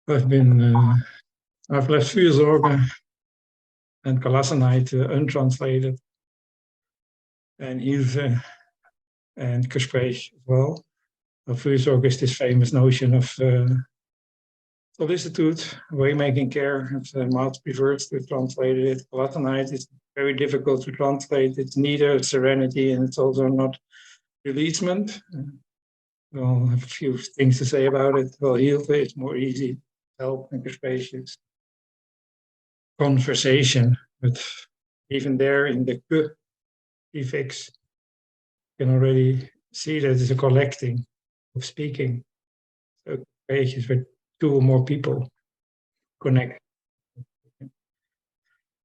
I've left Fürsorge and Gelassenheit untranslated, and Hilfe and Gespräch as well. Fürsorge is this famous notion of solicitude, way-making care. It's Maat prefers to translate it. Gelassenheit is very difficult to translate. It's neither serenity and it's also not releasement. I'll have a few things to say about it. Well, Hilfe is more easy. Help and Gespräch is conversation, but even there in the ke prefix, you can already see that it's a collecting of speaking. So Gespräch is where two or more people connect.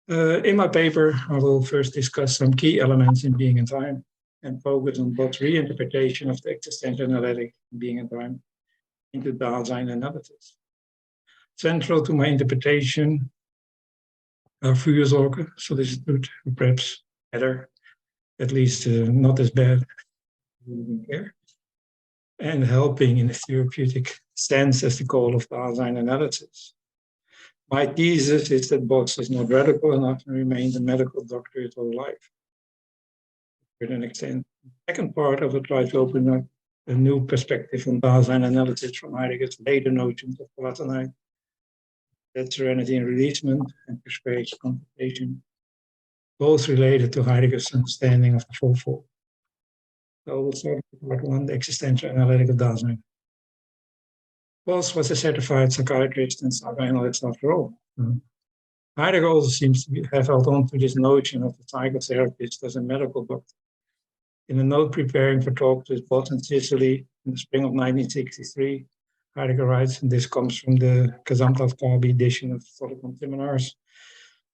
In my paper, I will first discuss some key elements in being and time and focus on Bott's reinterpretation of the existential analytic in being and time into Daseinanalysis. Central to my interpretation are Fürsorge, solicitude, perhaps better, at least not as bad, care, and helping in a therapeutic sense as the goal of Daseinanalysis. My thesis is that Bott is not radical enough and remains a medical doctor his whole life. To an extent, the second part, I will try to open up a new perspective on Daseinanalysis from Heidegger's later notions of Gelassenheit, that serenity and releasement, and Gespräch, contemplation, both related to Heidegger's understanding of the fourfold. So we'll start with part one, the existential analytic of Dasein. Bott was a certified psychiatrist and psychoanalyst after all. Heidegger also seems to have held on to this notion of the psychotherapist as a medical doctor. In a note preparing for talks with Bott in Sicily in the spring of 1963, Heidegger writes, and this comes from the Gesamtaufgabe edition of Solomon Seminars,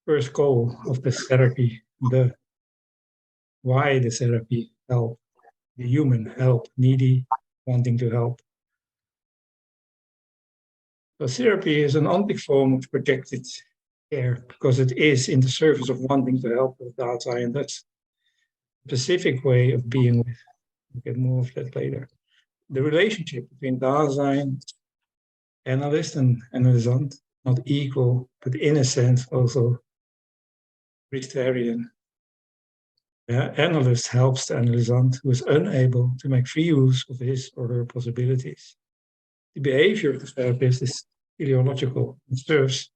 first goal of the therapy, the why the therapy, help, the human, help, needy, wanting to help. So therapy is an ontic form of projected care because it is in the service of wanting to help with data, and that's a specific way of being with. We'll get more of that later. The relationship between Dasein, analyst and analysant, not equal, but in a sense also Christian. Analyst helps the analysant who is unable to make free use of his or her possibilities. The behavior of the therapist is teleological and serves.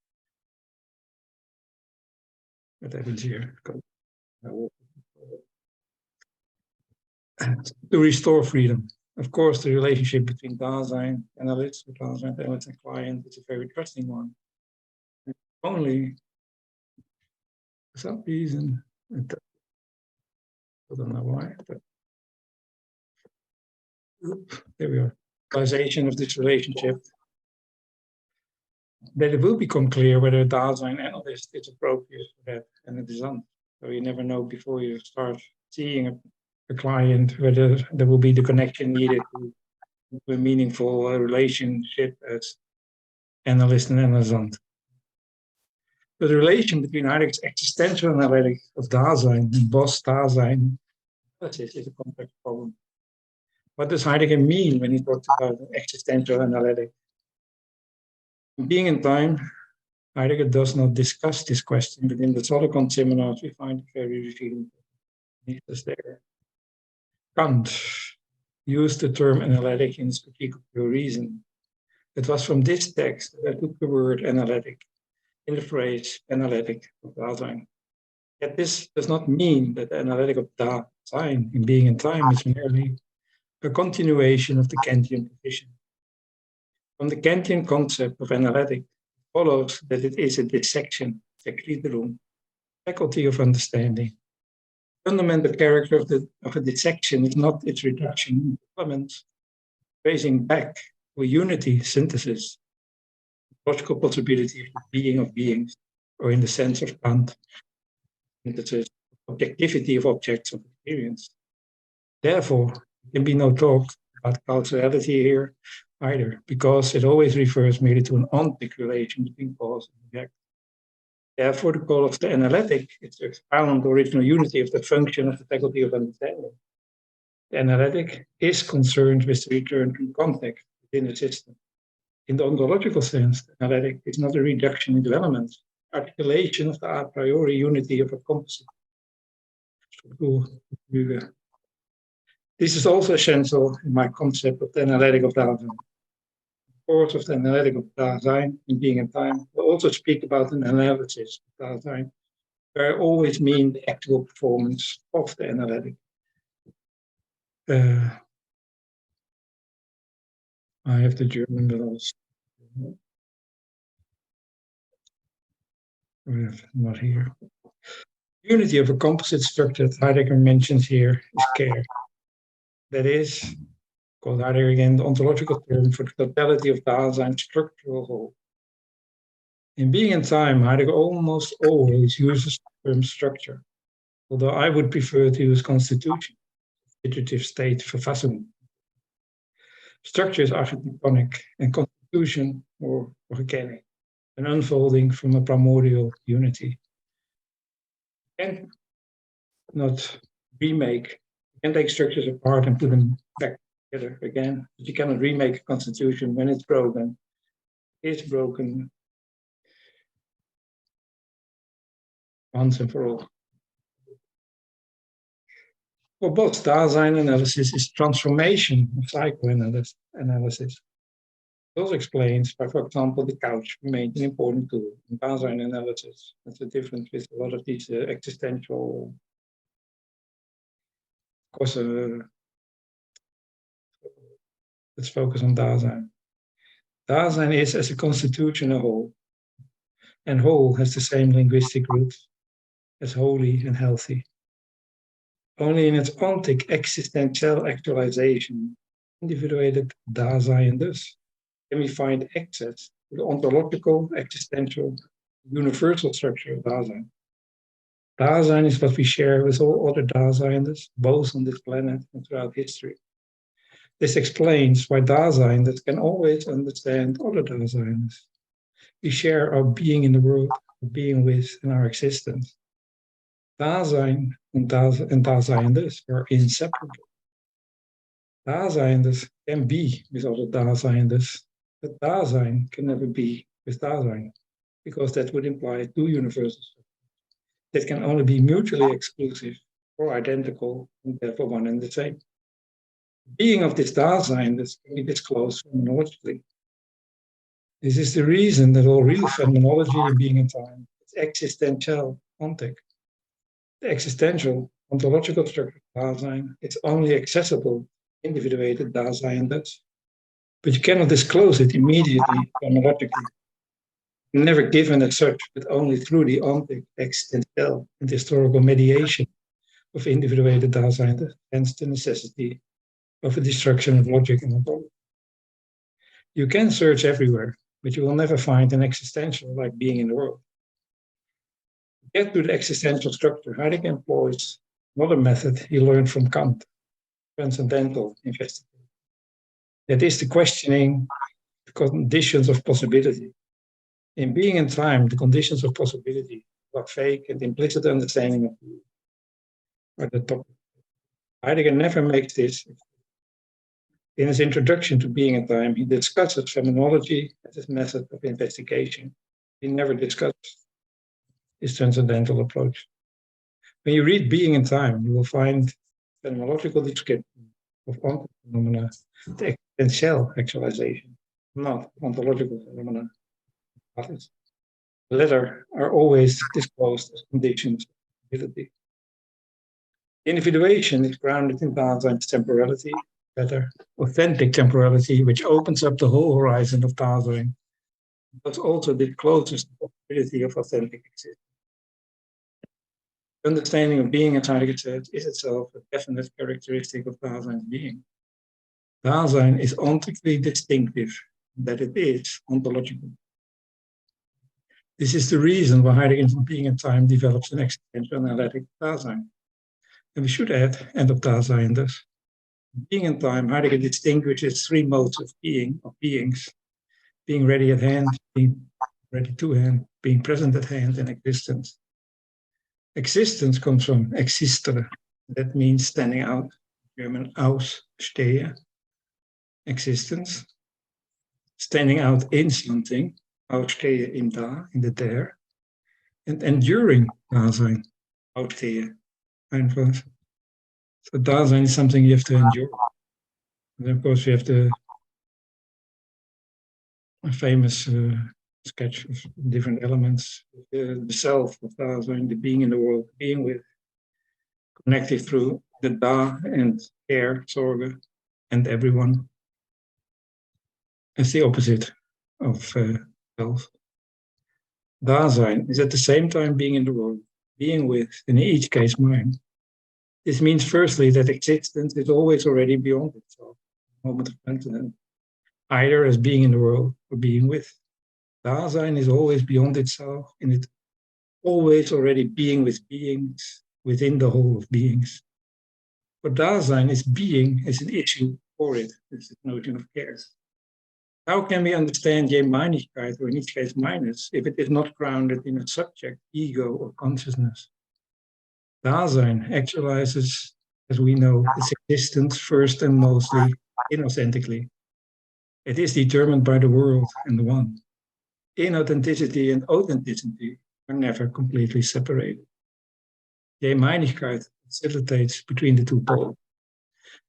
What happens here? To restore freedom. Of course, the relationship between Dasein, analyst, analyst and client is a very trusting one. And only for some reason, I don't know why, but there we are. Realization of this relationship, that it will become clear whether a Dasein analyst is appropriate for that and it isn't. So you never know before you start seeing a client whether there will be the connection needed to a meaningful relationship as analyst and analysant. But the relation between Heidegger's existential analytic of Dasein and Bott's Dasein is a complex problem. What does Heidegger mean when he talks about an existential analytic? In Being in Time, Heidegger does not discuss this question, but in the Solomon Seminars we find it very revealing. He says there, Kant used the term analytic in his critique of pure reason. It was from this text that I took the word analytic in the phrase analytic of Dasein. Yet this does not mean that the analytic of Dasein in Being in Time is merely a continuation of the Kantian position. From the Kantian concept of analytic, it follows that it is a dissection, faculty of understanding. The fundamental character of a dissection is not its reduction into elements, tracing back to a unity synthesis, logical possibility of the being of beings, or in the sense of Kant, synthesis, objectivity of objects of experience. Therefore, there can be no talk about causality here either, because it always refers merely to an ontic relation between cause and object. Therefore, the goal of the analytic is to expound the original unity of the function of the faculty of understanding. The analytic is concerned with the return to context within the system. In the ontological sense, the analytic is not a reduction into elements, articulation of the a priori unity of a composite. This is also essential in my concept of the analytic of Dasein. The course of the analytic of Dasein in Being and Time will also speak about an analysis of Dasein, where I always mean the actual performance of the analytic. I have the German, but also not here. Unity of a composite structure that Heidegger mentions here is care. That is, called Heidegger again, the ontological term for the totality of Dasein's structural whole. In Being and Time, Heidegger almost always uses the term structure, although I would prefer to use constitution, figurative state, Verfassung. Structure is archetyponic, and constitution, or organic, an unfolding from a primordial unity. And not remake. You can take structures apart and put them back together again, but you cannot remake a constitution when it's broken. It's broken once and for all. For both, Daseinanalysis is transformation of psychoanalysis. It also explains why, for example, the couch remains an important tool in Daseinanalysis. That's the difference with a lot of these existential, of course, let's focus on Dasein. Dasein is, as a constitution, a whole, and whole has the same linguistic roots as holy and healthy. Only in its ontic existential actualization, individuated Dasein thus, can we find access to the ontological, existential, universal structure of Dasein. Dasein is what we share with all other Daseiners, both on this planet and throughout history. This explains why Daseiners can always understand other Daseiners. We share our being in the world, our being with, and our existence. Dasein and Daseiners are inseparable. Daseiners can be with other Daseiners, but Dasein can never be with Dasein, because that would imply two universes that can only be mutually exclusive or identical and therefore one and the same. Being of this Dasein can be disclosed phenomenologically. This is the reason that all real phenomenology in Being and Time is existential ontic. The existential ontological structure of Dasein is only accessible individuated Dasein does, but you cannot disclose it immediately phenomenologically. Never given as such, but only through the ontic, existential, and historical mediation of individuated Dasein, hence the necessity of a destruction of logic and ontology. You can search everywhere, but you will never find an existential like being in the world. To get to the existential structure, Heidegger employs another method he learned from Kant, transcendental investigation. That is the questioning the conditions of possibility. In Being and Time, the conditions of possibility are fake and implicit understanding of the topic. Heidegger never makes this. In his introduction to Being and Time, he discusses phenomenology as his method of investigation. He never discusses his transcendental approach. When you read Being and Time, you will find phenomenological description of phenomena, the existential actualization, not ontological phenomena. The latter are always disclosed as conditions of ability. Individuation is grounded in Dasein's temporality, better, authentic temporality, which opens up the whole horizon of Dasein, but also discloses the possibility of authentic existence. The understanding of being, as Heidegger said, is itself a definite characteristic of Dasein's being. Dasein is ontically distinctive, that it is ontological. This is the reason why Heidegger in Being and Time develops an existential analytic Dasein. And we should add, and of Dasein thus. Being and Time, Heidegger distinguishes three modes of being, of beings: being ready at hand, being ready to hand, being present at hand, and existence. Existence comes from existere, that means standing out, German ausstehen, existence. standing out in something, outstehen im Da, in the there, and enduring Dasein, outstehen, einfach. So Dasein is something you have to endure. And of course, we have the famous sketch of different elements, the self of Dasein, the being in the world, being with, connected through the Da and care, Sorge, and everyone. It's the opposite of self. Dasein is at the same time being in the world, being with, in each case, mine. This means, firstly, that existence is always already beyond itself, moment of transcendence, either as being in the world or being with. Dasein is always beyond itself, and it always already being with beings within the whole of beings. For Dasein is being as an issue for it, this is the notion of care. How can we understand Meinigkeit, or in each case minus, if it is not grounded in a subject, ego, or consciousness? Dasein actualizes, as we know, its existence first and mostly inauthentically. It is determined by the world and the one. Inauthenticity and authenticity are never completely separated. Meinigkeit facilitates between the two poles.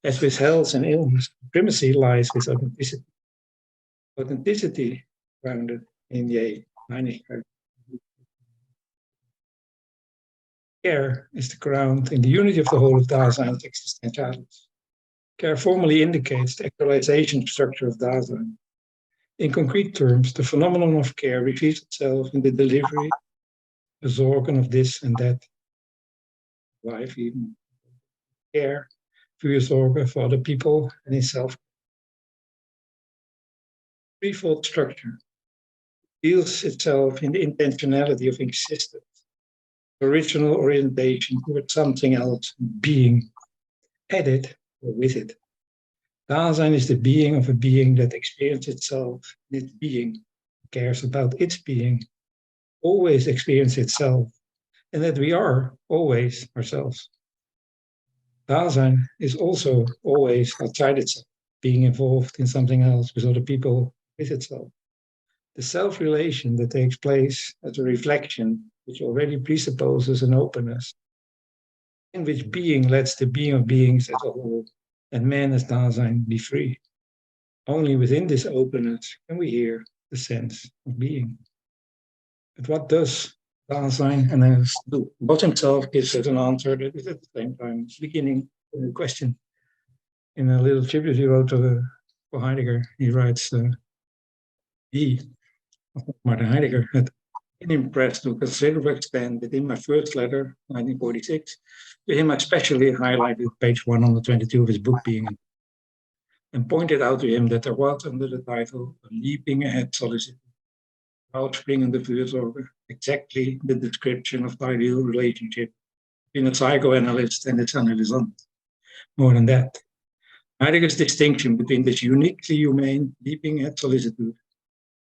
As with health and illness, primacy lies with authenticity. Authenticity grounded in Meinigkeit. Care is the ground in the unity of the whole of Dasein's existentialis. Care formally indicates the actualization structure of Dasein. In concrete terms, the phenomenon of care reveals itself in the delivery, the zorgen of this and that, life even, care, Fürsorge for other people, and in self. Threefold structure reveals itself in the intentionality of existence, original orientation towards something else, being, at it or with it. Dasein is the being of a being that experiences itself in its being, cares about its being, always experiences itself, and that we are always ourselves. Dasein is also always outside itself, being involved in something else with other people, with itself. The self-relation that takes place as a reflection, which already presupposes an openness, in which being lets the being of beings as a whole, and man as Dasein, be free. Only within this openness can we hear the sense of being. But what does Dasein analysis do? Bot himself gives us an answer that is at the same time beginning the question. In a little tribute he wrote for Heidegger, he writes, Martin Heidegger, had been impressed to a considerable extent that in my first letter, 1946, to him I especially highlighted page 122 of his book, Being, and pointed out to him that there was, under the title, a leaping ahead solicitude, outspringing the Fürsorge, exactly the description of the ideal relationship between a psychoanalyst and its analysant. More than that, Heidegger's distinction between this uniquely humane leaping ahead solicitude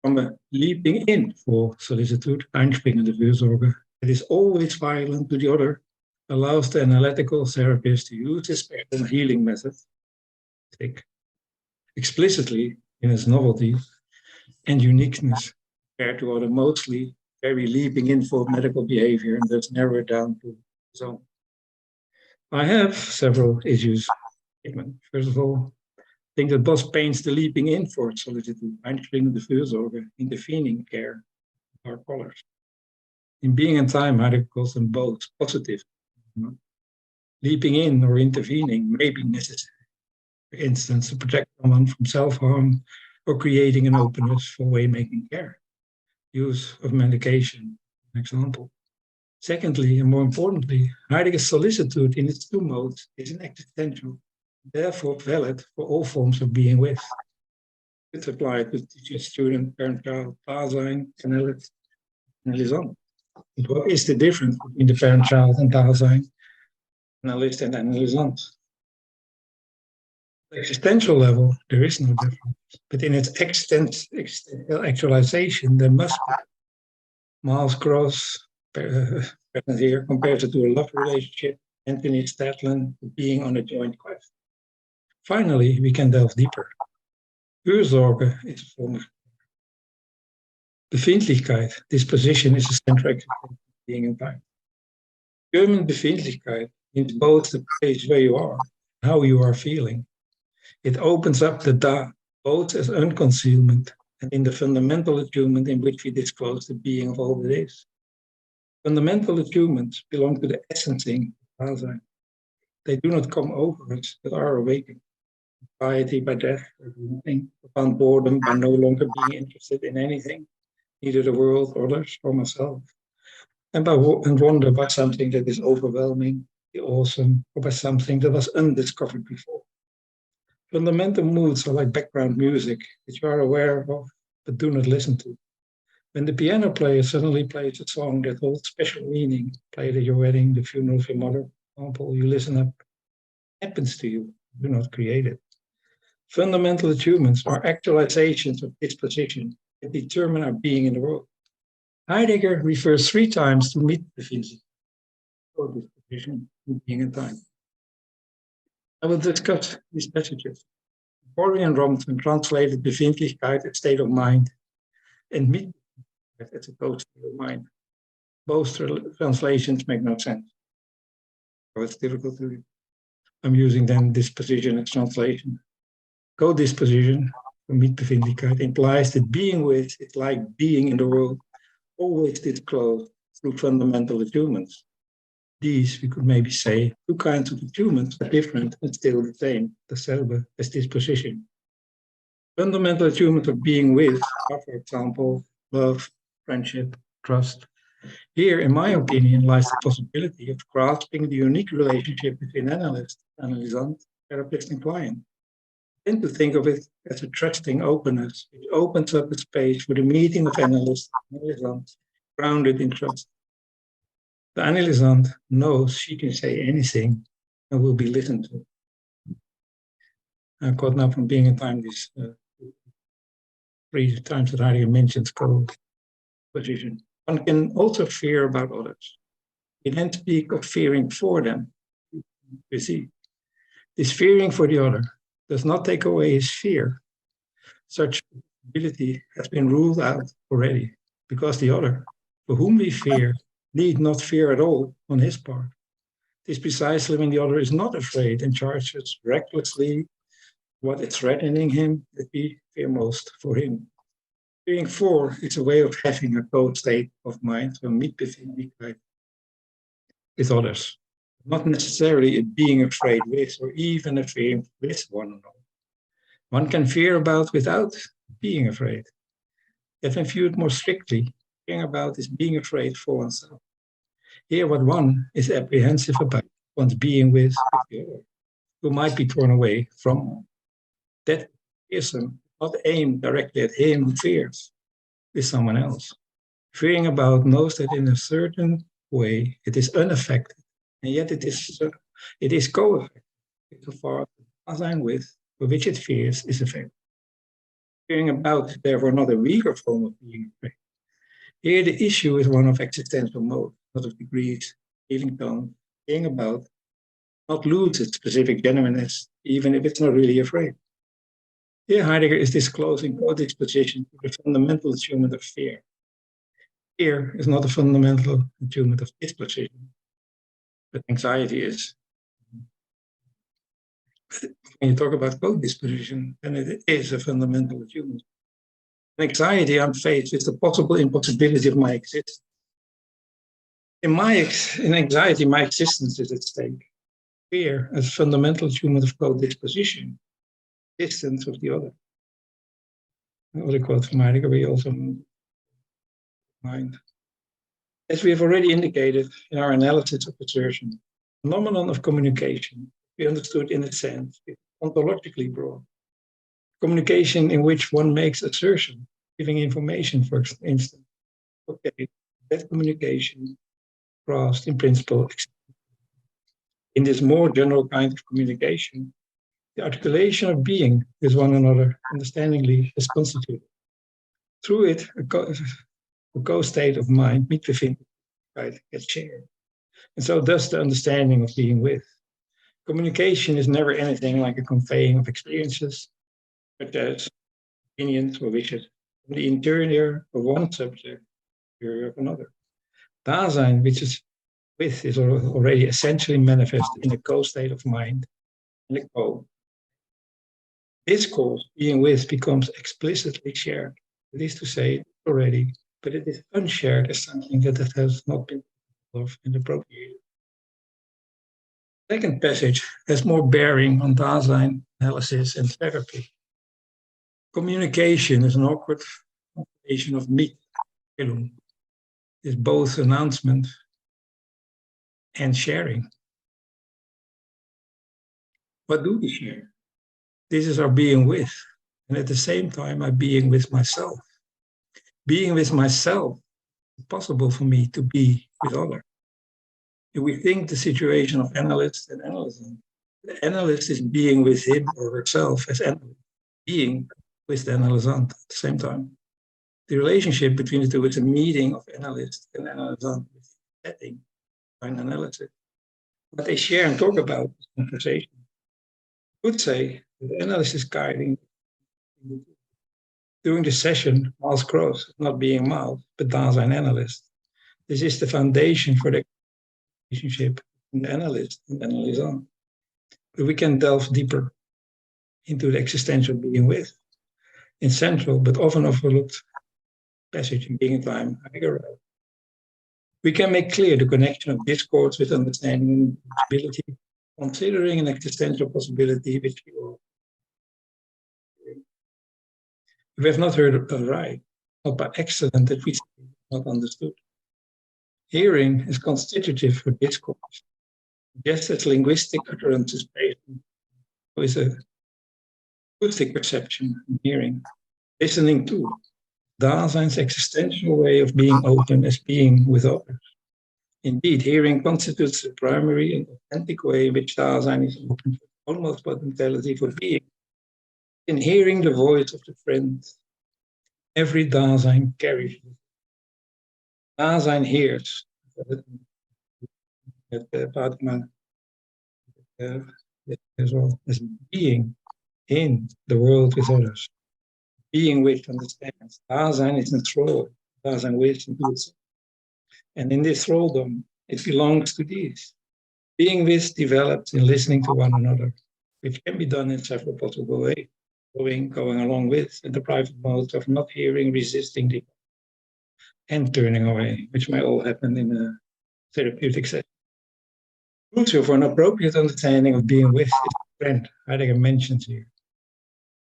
from a leaping in for solicitude, einspringen de Fürsorge, that is always violent to the other, allows the analytical therapist to use his pattern healing method explicitly in its novelty and uniqueness compared to other mostly very leaping in for medical behavior, and thus narrow it down to his own. I have several issues. First of all, I think that Bos paints the leaping in for solicitude, einspringen de Fürsorge, intervening care, our colors. In Being and Time, Heidegger calls them both positive. Leaping in or intervening may be necessary, for instance, to protect someone from self-harm or creating an openness for way-making care. Use of medication, an example. Secondly, and more importantly, Heidegger's solicitude in its two modes is an existential, therefore valid for all forms of being with. It's applied to teacher, student, parent, child, Dasein, analysant. But what is the difference between the parent, child, and Dasein, analyst, and analysant? The existential level, there is no difference. But in its actualization, there must be. Miles Gross, present here, compares it to a love relationship, Anthony Statlin being on a joint quest. Finally, we can delve deeper. Fürsorge is a form of Befindlichkeit. Disposition is a central activity of being in time. German Befindlichkeit means both the place where you are and how you are feeling. It opens up the Da, both as unconcealment and in the fundamental attunement in which we disclose the being of all that is. Fundamental attunements belong to the essencing of Dasein. They do not come over us, but are awakened. Piety by death, or nothing, upon boredom, by no longer being interested in anything, neither the world, others, or myself, and wonder by something that is overwhelming, the awesome, or by something that was undiscovered before. Fundamental moods are like background music that you are aware of, but do not listen to. When the piano player suddenly plays a song that holds special meaning, played at your wedding, the funeral of your mother, for example, you listen up. It happens to you, do not create it. Fundamental attunements are actualizations of disposition that determine our being in the world. Heidegger refers 3 times to Mitbefindlichkeit, or disposition, in being in time. I will discuss these passages. Florian Romton translated Befindlichkeit, a state of mind, and Mitbefindlichkeit as a code state of mind. Both translations make no sense. So it's difficult to read. I'm using then disposition as translation. Co-disposition, Mitbefindlichkeit, implies that being with is like being in the world, always disclosed through fundamental attunements. These, we could maybe say, 2 kinds of attunements are different and still the same, dasselbe, as disposition. Fundamental attunements of being with are, for example, love, friendship, trust. Here, in my opinion, lies the possibility of grasping the unique relationship between analyst, analysant, therapist, and client. I tend to think of it as a trusting openness, which opens up a space for the meeting of analyst and analysant, grounded in trust. The analysant knows she can say anything and will be listened to. I caught now from being in time these 3 times that Heidegger mentions co-position. One can also fear about others. We then speak of fearing for them. You see, this fearing for the other does not take away his fear. Such ability has been ruled out already, because the other, for whom we fear, need not fear at all on his part. It is precisely when the other is not afraid and charges recklessly what is threatening him that we fear most for him. Fearing for is a way of having a code state of mind, so Mitbefindlichkeit, with others. Not necessarily a being afraid with, or even a fearing with one another. One can fear about without being afraid. Yet when viewed more strictly, fearing about is being afraid for oneself. Here, what one is apprehensive about, one's being with the other, who might be torn away from one. That fearsome, not aimed directly at him who fears, with someone else. Fearing about knows that in a certain way it is unaffected, and yet it is co-affected, so far as I'm with, for which it fears, is affected. Fearing about is therefore not a weaker form of being afraid. Here the issue is one of existential mode, not of degrees, feeling tone, fearing about, not lose its specific genuineness, even if it's not really afraid. Here Heidegger is disclosing co-disposition to the fundamental attunement of fear. Fear is not a fundamental attunement of disposition, but anxiety is. When you talk about co-disposition, then it is a fundamental attunement. In anxiety, I'm faced with the possible impossibility of my existence. In anxiety, my existence is at stake. Fear as fundamental attunement of co-disposition, distance of the other. Another quote from Heidegger, we also mind. As we have already indicated in our analysis of assertion, the phenomenon of communication, we understood in its sense, is ontologically broad. Communication in which one makes assertion, giving information, for instance. Okay, that communication crossed in principle. In this more general kind of communication, the articulation of being with one another understandingly is constituted. Through it, a co-state of mind, Mitbefindlichkeit, gets shared. And so does the understanding of being with. Communication is never anything like a conveying of experiences, such as opinions or wishes from the interior of one subject, exterior of another. Dasein, which is with, is already essentially manifest in a co-state of mind, in a co. Discourse, being with, becomes explicitly shared. It is to say already, but it is unshared as something that has not been appropriated. Second passage has more bearing on Dasein analysis and therapy. Communication is an awkward combination of meat. Is both announcement and sharing. What do we share? This is our being with, and at the same time, our being with myself. Being with myself is possible for me to be with others. If we think the situation of analyst and analysm, the analyst is being with him or herself as analyst, being with the analysand at the same time. The relationship between the two is a meeting of analyst and analysand with setting and analysis. What they share and talk about is conversation. I would say that the analyst is guiding. During the session, Miles Gross, not being Miles, but Dasein analyst. This is the foundation for the relationship between the analyst and analysand. But we can delve deeper into the existential being with. In central, but often overlooked passage in Being and Time, Heidegger wrote, we can make clear the connection of discourse with understanding and ability, considering an existential possibility which we all. We have not heard aright, not by accident that we not understood. Hearing is constitutive for discourse, just as linguistic utterance is based on is a acoustic perception in hearing. Listening to Dasein's existential way of being open as being with others. Indeed, hearing constitutes the primary and authentic way in which Dasein is open for almost potentiality for being. In hearing the voice of the friend, every Dasein carries it. Dasein hears. As well as being in the world with others. Being with understands. Dasein is enthralled. Dasein with into itself. And in this thralldom, it belongs to these. Being with develops in listening to one another, which can be done in several possible ways. Going along with, and the private modes of not hearing, resisting the and turning away, which may all happen in a therapeutic setting. Crucial for an appropriate understanding of being with is a friend, Heidegger mentions here.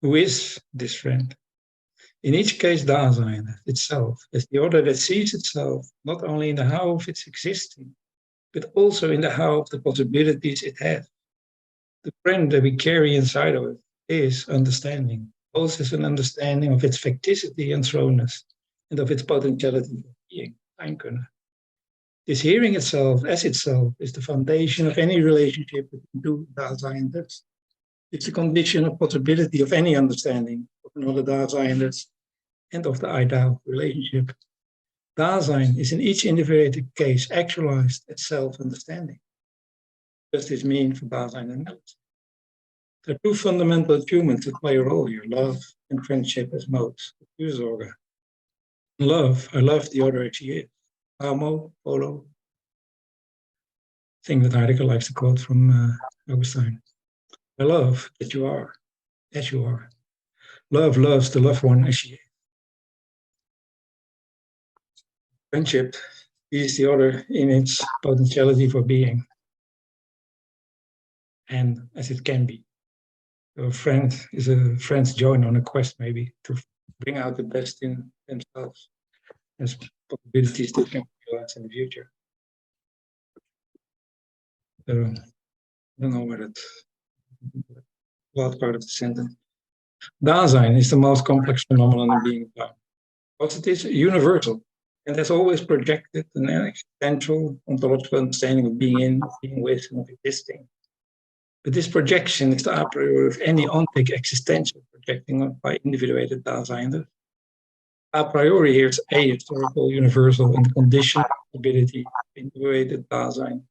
Who is this friend? In each case, Dasein itself is the order that sees itself not only in the how of its existing, but also in the how of the possibilities it has. The friend that we carry inside of it is understanding, both as an understanding of its facticity and thrownness, and of its potentiality for being, Einkunde. This hearing itself, as itself, is the foundation of any relationship between two Daseiners. It's the condition of possibility of any understanding of another Daseiners and of the I-Thou relationship. Dasein is in each individual case actualized as self-understanding. What does this mean for Dasein analysis? There are two fundamental achievements that play a role here, love and friendship as modes of Fürsorge. Love, I love the other as she is. Amo, follow. Thing that Heidegger likes to quote from Augustine. I love that you are, as you are. Love loves the loved one as she is. Friendship is the other in its potentiality for being, and as it can be. A friend is a friend's join on a quest, maybe, to bring out the best in themselves as possibilities that can be realized in the future. I don't know where that last part of the sentence. Dasein is the most complex phenomenon in being time. Because it is universal and has always projected an existential ontological understanding of being in, of being with, and of existing. But this projection is the a priori of any ontic existential projecting by individuated Dasein. A priori here is a historical, universal, and conditional ability of individuated Dasein.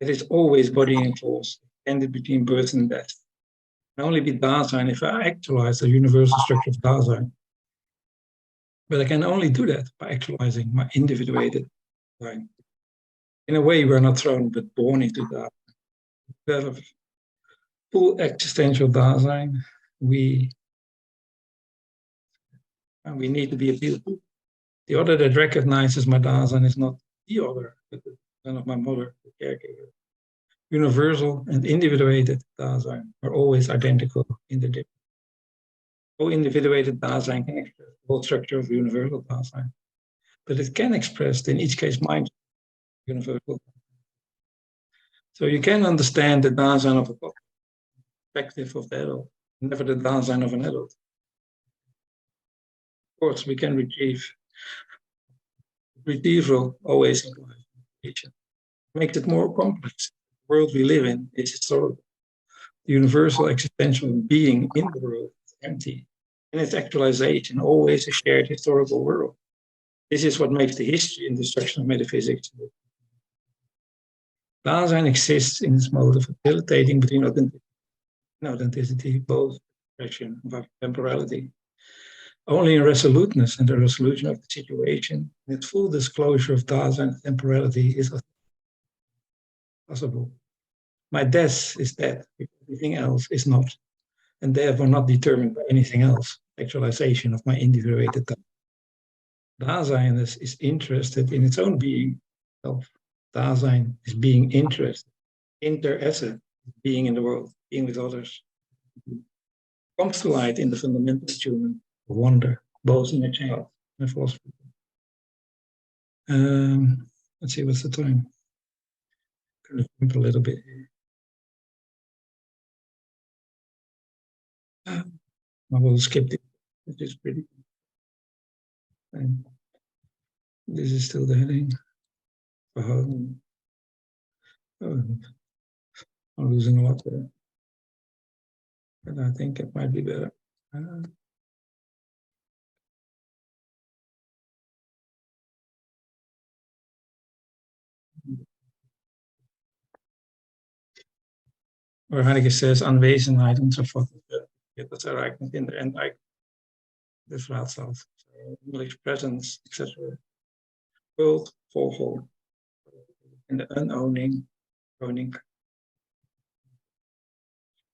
It is always bodying force, extended between birth and death. can only be Dasein if I actualize the universal structure of Dasein. But I can only do that by actualizing my individuated Dasein. In a way, we're not thrown but born into that. We have a full existential Dasein. We need to be appealed to. The other that recognizes my Dasein is not the other, but the son of my mother, the caregiver. Universal and individuated Dasein are always identical in the difference. Co-individuated Dasein can express the whole structure of universal Dasein, but it can express, in each case, mind universal. So you can understand the Dasein of a perspective of the adult, never the Dasein of an adult. Of course, we can retrieval always implies it makes it more complex. The world we live in is historical. The universal existential being in the world is empty, and its actualization always a shared historical world. This is what makes the history and destruction of metaphysics. Dasein exists in its mode of facilitating between authenticity, both expression of temporality. Only in resoluteness and the resolution of the situation, in its full disclosure of Dasein temporality is possible. My death is dead, everything else is not, and therefore not determined by anything else, actualization of my individuated time. Dasein is interested in its own being. Dasein is being interested, inter esse, being in the world, being with others. It comes to light in the fundamental achievement of wonder, both in a child and a philosopher. Let's see, what's the time? I'm going to jump a little bit here. I will skip it. It is pretty. And this is still the heading. Oh, I'm losing a lot there. But I think it might be better. Where Heidegger says Anwesenheit enzovoort. Dat ereignis in de end des Raadsels. English presence, etc. World, voorval. And the unowning, owning.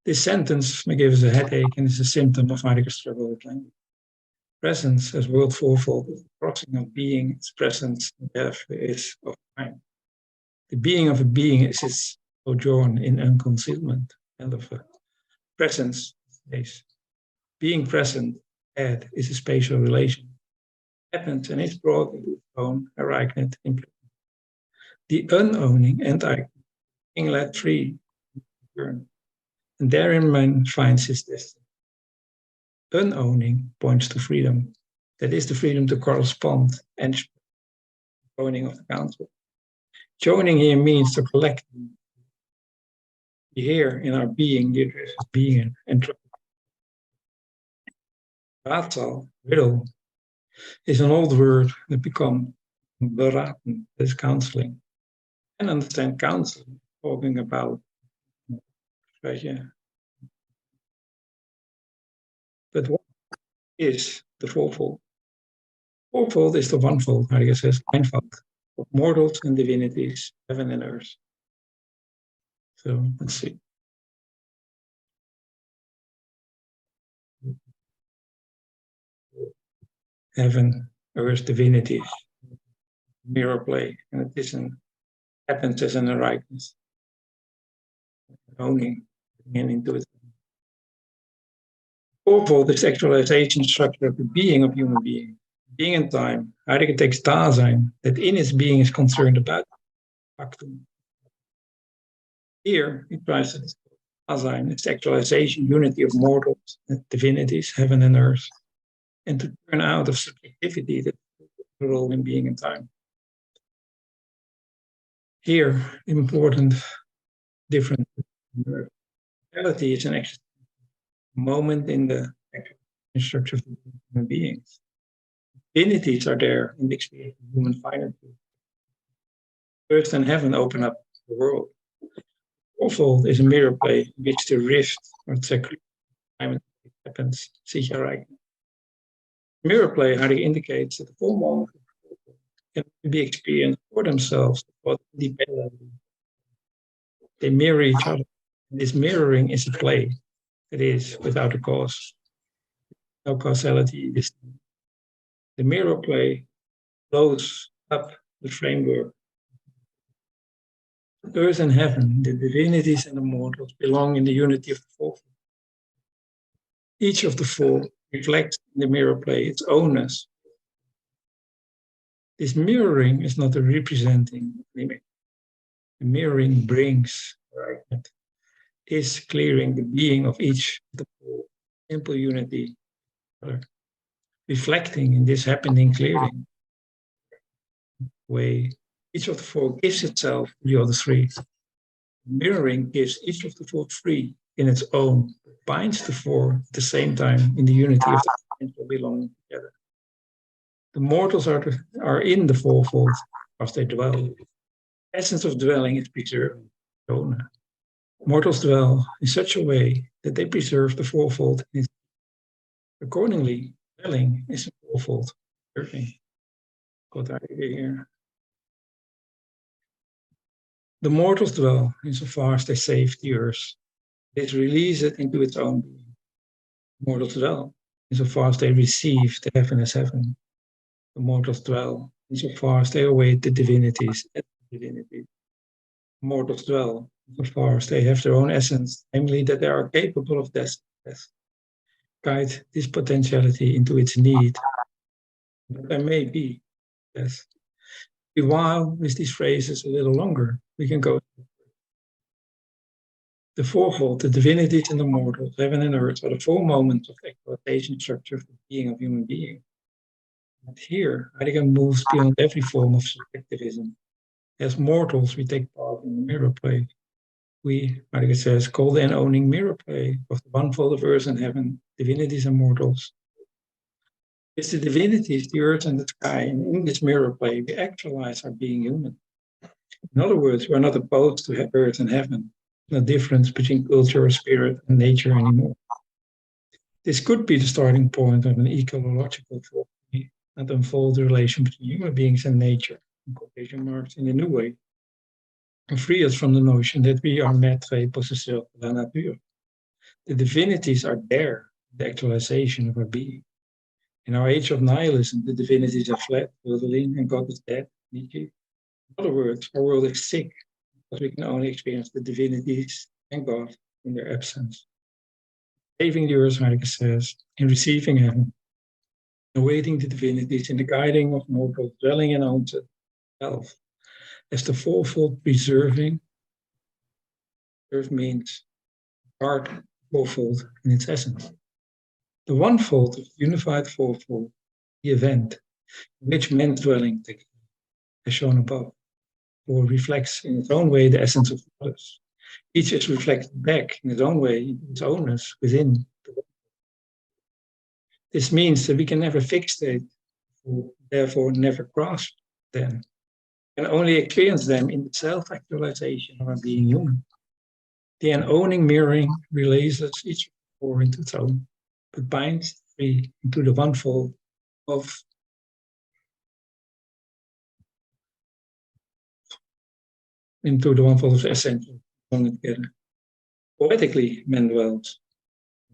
This sentence may give us a headache and is a symptom of Heidegger's struggle with language. Presence as world fourfold is the crossing of being, its presence, and therefore is of time. The being of a being is its sojourn in unconcealment, and of a presence space. Being present, ed, is a spatial relation. Happens and is brought into its own ereignet implicit. The unowning and let free turn, and therein man finds his destiny. Unowning points to freedom. That is the freedom to correspond and joining of the council. Joining here means to collect. Here in our being, the address is being and Raadsel, riddle, is an old word that become beraten, that is counseling. And understand counseling, talking about, but what is the fourfold? Fourfold is the onefold, Heidegger says, eindvoud, of mortals and divinities, heaven and earth. So let's see. Heaven, earth, divinities, mirror play, and it isn't happens as an awareness, owning and into it. Fourfold is actualization structure of the being of human being. Being in time, Heidegger takes Dasein, that in its being is concerned about factum. Here, he tries to Dasein, its actualization, unity of mortals and divinities, heaven and earth, and to turn out of subjectivity that the role in being in time. Here, important difference. Reality is an moment in the structure of human beings. Divinities are there in the experience of human finitude. Earth and heaven open up the world. Fourfold is a mirror play in which the rift or time it happens. Sicherheit. Mirror play, Heidegger indicates that the full moment can be experienced for themselves, but independently. They mirror each other. This mirroring is a play. It is without a cause. No causality. The mirror play blows up the framework. Earth and heaven, the divinities and the mortals, belong in the unity of the fourfold. Each of the four reflects in the mirror play its ownness. This mirroring is not a representing image. The mirroring brings, is clearing the being of each of the four, simple unity, reflecting in this happening clearing way. Each of the four gives itself to the other three. Mirroring gives each of the four free in its own, binds the four at the same time in the unity of the essential belonging together. The mortals are in the fourfold as they dwell. The essence of dwelling is preserving. Mortals dwell in such a way that they preserve the fourfold. Accordingly, dwelling is a fourfold. Here. The mortals dwell insofar as they save the earth. They release it into its own being. Mortals dwell insofar as they receive the heaven as heaven. The mortals dwell insofar as they await the divinities as divinities. Mortals dwell insofar as they have their own essence, namely that they are capable of death. Guide this potentiality into its need. But there may be death. While with these phrases a little longer, we can go. The fourfold, the divinities and the mortals, heaven and earth, are the four moments of exploitation structure for the being of human being. And here, Heidegger moves beyond every form of subjectivism. As mortals, we take part in the mirror play. We, Heidegger says, call the owning mirror play of the onefold of earth and heaven, divinities and mortals. It's the divinities, the earth and the sky, and in this mirror play, we actualize our being human. In other words, we're not opposed to earth and heaven, no difference between culture or spirit and nature anymore. This could be the starting point of an ecological philosophy and unfold the relation between human beings and nature, in quotation marks, in a new way, and free us from the notion that we are maîtres possesseurs de la nature. The divinities are there, the actualization of our being. In our age of nihilism, the divinities are fled, Hölderlin, and God is dead, Nietzsche. In other words, our world is sick, because we can only experience the divinities and God in their absence. Saving the earth, Heidegger says, in receiving heaven, awaiting the divinities in the guiding of mortals, dwelling in own self. As the fourfold preserving, earth means part fourfold in its essence. The onefold of unified fourfold, the event, in which men's dwelling takes place, as shown above, or reflects in its own way the essence of others. Each is reflected back in its own way, in its ownness within. This means that we can never fixate, therefore never grasp them, and only experience them in the self-actualization of our being human. The unowning mirroring relays us each four into its own, but binds three into the onefold of the essential together. Poetically, man dwells,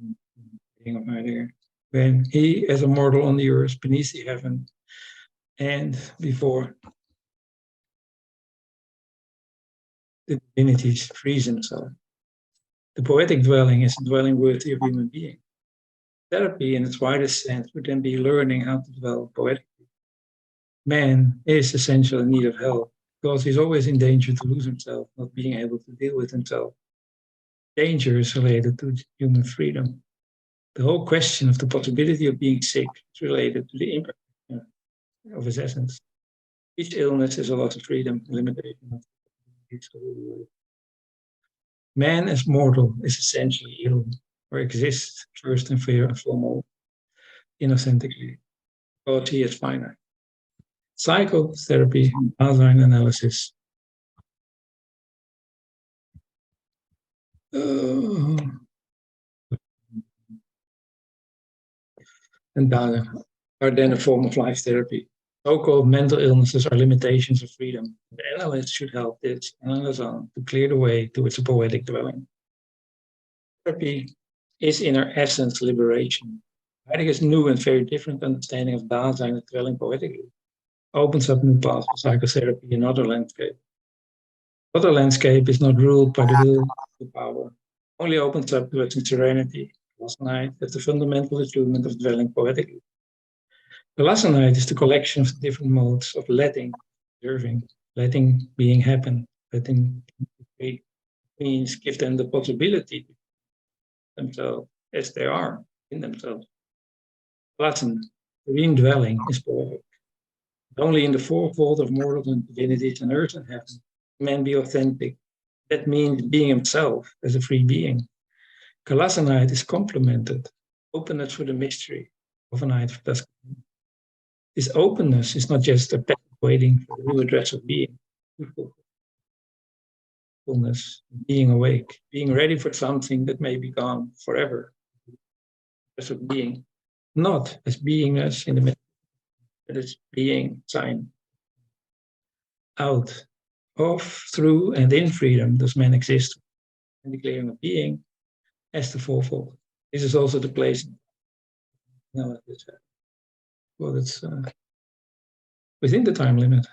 of Heidegger, when he, as a mortal on the earth, beneath the heaven, and before the divinities, frees himself. The poetic dwelling is a dwelling worthy of human being. Therapy, in its widest sense, would then be learning how to dwell poetically. Man is essentially in need of help, because he's always in danger to lose himself, not being able to deal with himself. Danger is related to human freedom. The whole question of the possibility of being sick is related to the impact of his essence. Each illness is a loss of freedom, a limitation of man as mortal is essentially ill, or exists first and foremost inauthentically, because he is finite. Psychotherapy and Daseinanalysis and are then a form of life therapy. So-called mental illnesses are limitations of freedom. The analyst should help this analyst on to clear the way towards a poetic dwelling. Therapy is in our essence liberation. Heidegger's new and very different understanding of Dasein and dwelling poetically opens up new paths for psychotherapy in other landscape. Other landscape is not ruled by the will to power, only opens up towards serenity. Gelassenheit is the fundamental attunement of dwelling poetically. Gelassenheit is the collection of the different modes of letting, observing, letting being happen, letting means give them the possibility to themselves as they are in themselves. Gelassen, serene dwelling, is poetic. Only in the fourfold of mortals and divinities on earth and heaven can man be authentic. That means being himself as a free being. Gelassenheit is complemented, openness for the mystery of a night of dusk. This openness is not just a passive waiting for the new address of being. Fullness, being awake, being ready for something that may be gone forever. Address of being, not as beingness in the middle, but as being sign. Out, of, through, and in freedom does man exist, and declaring of being as the fourfold. This is also the place. Well, it's within the time limit.